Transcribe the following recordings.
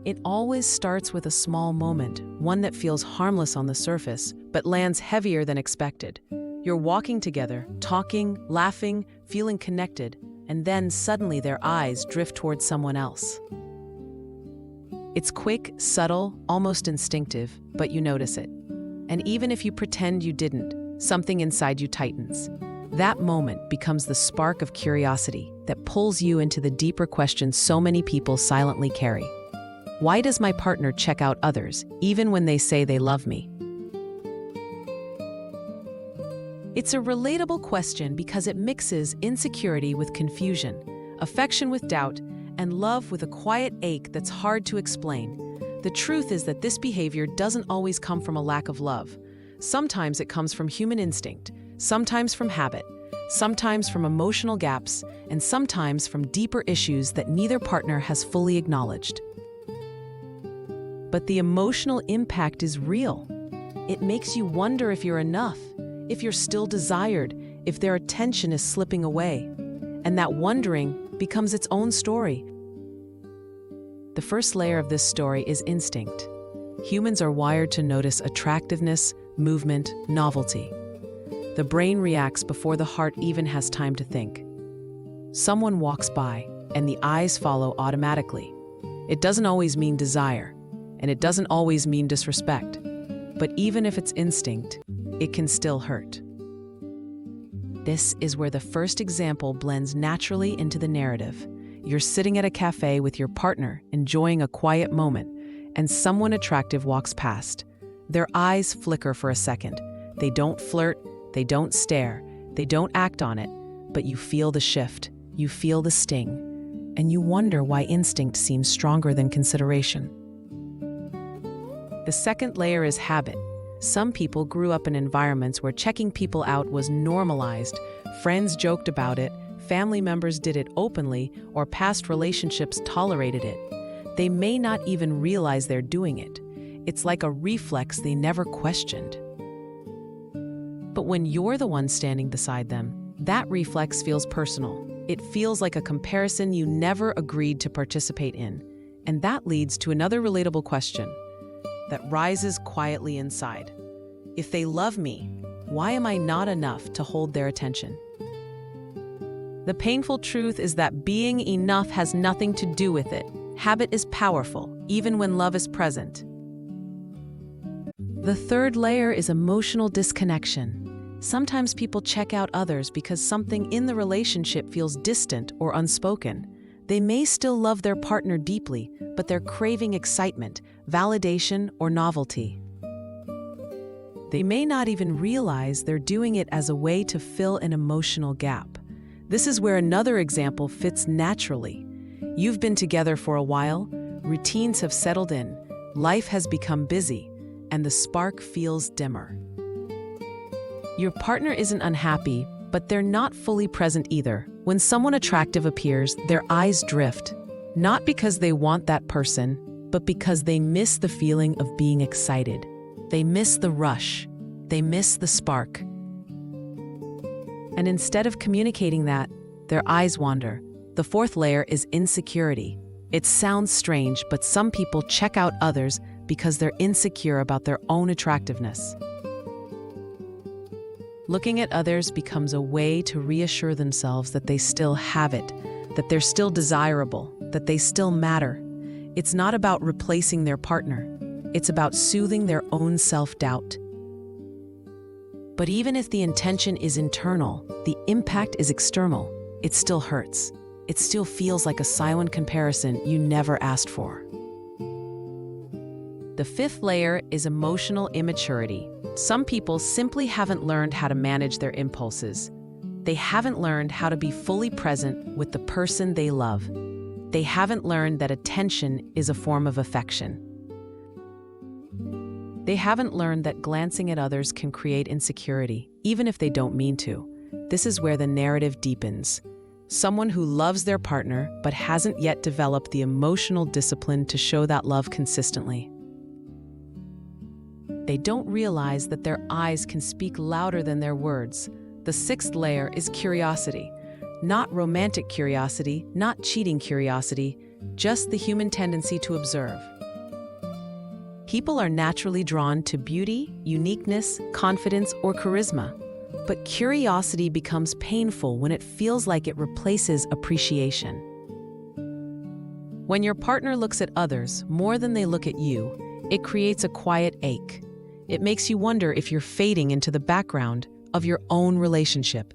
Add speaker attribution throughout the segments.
Speaker 1: It always starts with a small moment, one that feels harmless on the surface, but lands heavier than expected. You're walking together, talking, laughing, feeling connected, and then suddenly their eyes drift towards someone else. It's quick, subtle, almost instinctive, but you notice it. And even if you pretend you didn't, something inside you tightens. That moment becomes the spark of curiosity that pulls you into the deeper questions so many people silently carry. Why does my partner check out others, even when they say they love me? It's a relatable question because it mixes insecurity with confusion, affection with doubt, and love with a quiet ache that's hard to explain. The truth is that this behavior doesn't always come from a lack of love. Sometimes it comes from human instinct, sometimes from habit, sometimes from emotional gaps, and sometimes from deeper issues that neither partner has fully acknowledged. But the emotional impact is real. It makes you wonder if you're enough, if you're still desired, if their attention is slipping away. And that wondering becomes its own story. The first layer of this story is instinct. Humans are wired to notice attractiveness, movement, novelty. The brain reacts before the heart even has time to think. Someone walks by, and the eyes follow automatically. It doesn't always mean desire, and it doesn't always mean disrespect. But even if it's instinct, it can still hurt. This is where the first example blends naturally into the narrative. You're sitting at a cafe with your partner, enjoying a quiet moment, and someone attractive walks past. Their eyes flicker for a second. They don't flirt, they don't stare, they don't act on it, but you feel the shift, you feel the sting, and you wonder why instinct seems stronger than consideration. The second layer is habit. Some people grew up in environments where checking people out was normalized. Friends joked about it, family members did it openly, or past relationships tolerated it. They may not even realize they're doing it. It's like a reflex they never questioned. But when you're the one standing beside them, that reflex feels personal. It feels like a comparison you never agreed to participate in. And that leads to another relatable question that rises quietly inside. If they love me, why am I not enough to hold their attention? The painful truth is that being enough has nothing to do with it. Habit is powerful, even when love is present. The third layer is emotional disconnection. Sometimes people check out others because something in the relationship feels distant or unspoken. They may still love their partner deeply, but they're craving excitement, validation, or novelty. They may not even realize they're doing it as a way to fill an emotional gap. This is where another example fits naturally. You've been together for a while, routines have settled in, life has become busy, and the spark feels dimmer. Your partner isn't unhappy, but they're not fully present either. When someone attractive appears, their eyes drift, not because they want that person, but because they miss the feeling of being excited. They miss the rush. They miss the spark. And instead of communicating that, their eyes wander. The fourth layer is insecurity. It sounds strange, but some people check out others because they're insecure about their own attractiveness. Looking at others becomes a way to reassure themselves that they still have it, that they're still desirable, that they still matter. It's not about replacing their partner. It's about soothing their own self-doubt. But even if the intention is internal, the impact is external. It still hurts. It still feels like a silent comparison you never asked for. The fifth layer is emotional immaturity. Some people simply haven't learned how to manage their impulses. They haven't learned how to be fully present with the person they love. They haven't learned that attention is a form of affection. They haven't learned that glancing at others can create insecurity, even if they don't mean to. This is where the narrative deepens. Someone who loves their partner but hasn't yet developed the emotional discipline to show that love consistently. They don't realize that their eyes can speak louder than their words. The sixth layer is curiosity. Not romantic curiosity, not cheating curiosity, just the human tendency to observe. People are naturally drawn to beauty, uniqueness, confidence, or charisma. But curiosity becomes painful when it feels like it replaces appreciation. When your partner looks at others more than they look at you, it creates a quiet ache. It makes you wonder if you're fading into the background of your own relationship.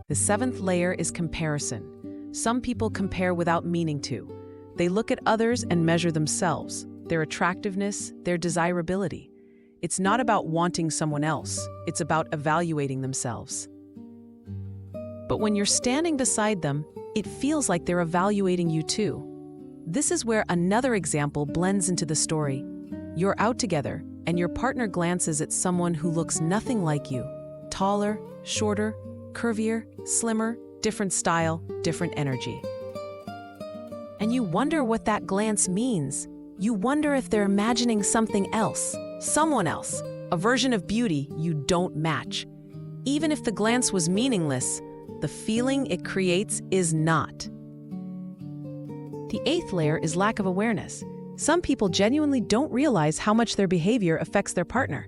Speaker 1: The seventh layer is comparison. Some people compare without meaning to. They look at others and measure themselves, their attractiveness, their desirability. It's not about wanting someone else, it's about evaluating themselves. But when you're standing beside them, it feels like they're evaluating you too. This is where another example blends into the story. You're out together, and your partner glances at someone who looks nothing like you. Taller, shorter, curvier, slimmer, different style, different energy. And you wonder what that glance means. You wonder if they're imagining something else, someone else, a version of beauty you don't match. Even if the glance was meaningless, the feeling it creates is not. The eighth layer is lack of awareness. Some people genuinely don't realize how much their behavior affects their partner.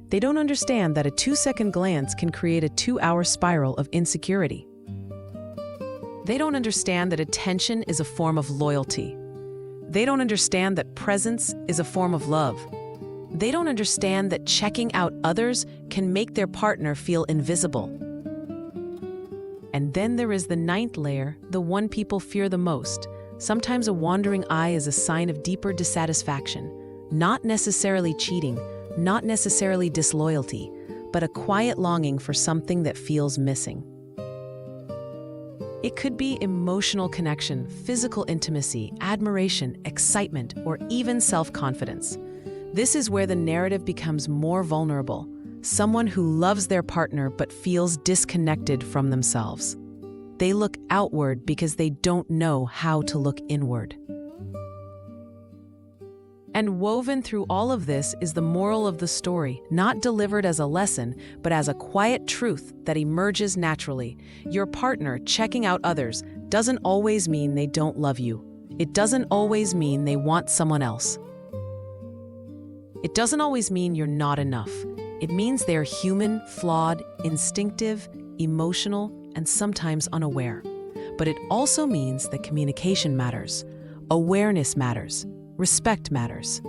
Speaker 1: They don't understand that a 2-second glance can create a 2-hour spiral of insecurity. They don't understand that attention is a form of loyalty. They don't understand that presence is a form of love. They don't understand that checking out others can make their partner feel invisible. And then there is the ninth layer, the one people fear the most. Sometimes a wandering eye is a sign of deeper dissatisfaction, not necessarily cheating, not necessarily disloyalty, but a quiet longing for something that feels missing. It could be emotional connection, physical intimacy, admiration, excitement, or even self-confidence. This is where the narrative becomes more vulnerable. Someone who loves their partner but feels disconnected from themselves. They look outward because they don't know how to look inward. And woven through all of this is the moral of the story, not delivered as a lesson, but as a quiet truth that emerges naturally. Your partner checking out others doesn't always mean they don't love you. It doesn't always mean they want someone else. It doesn't always mean you're not enough. It means they're human, flawed, instinctive, emotional, and sometimes unaware. But it also means that communication matters, awareness matters, respect matters.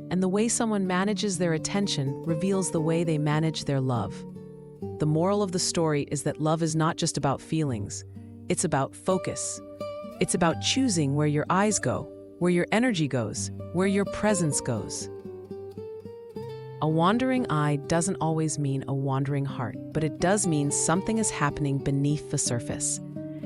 Speaker 1: And the way someone manages their attention reveals the way they manage their love. The moral of the story is that love is not just about feelings. It's about focus. It's about choosing where your eyes go, where your energy goes, where your presence goes. A wandering eye doesn't always mean a wandering heart, but it does mean something is happening beneath the surface.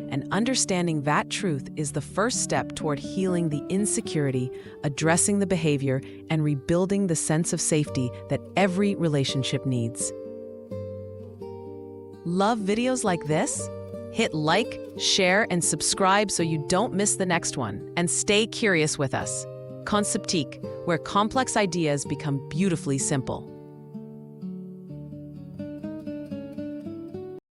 Speaker 1: And understanding that truth is the first step toward healing the insecurity, addressing the behavior, and rebuilding the sense of safety that every relationship needs. Love videos like this? Hit like, share, and subscribe so you don't miss the next one. And stay curious with us. Conceptique, where complex ideas become beautifully simple.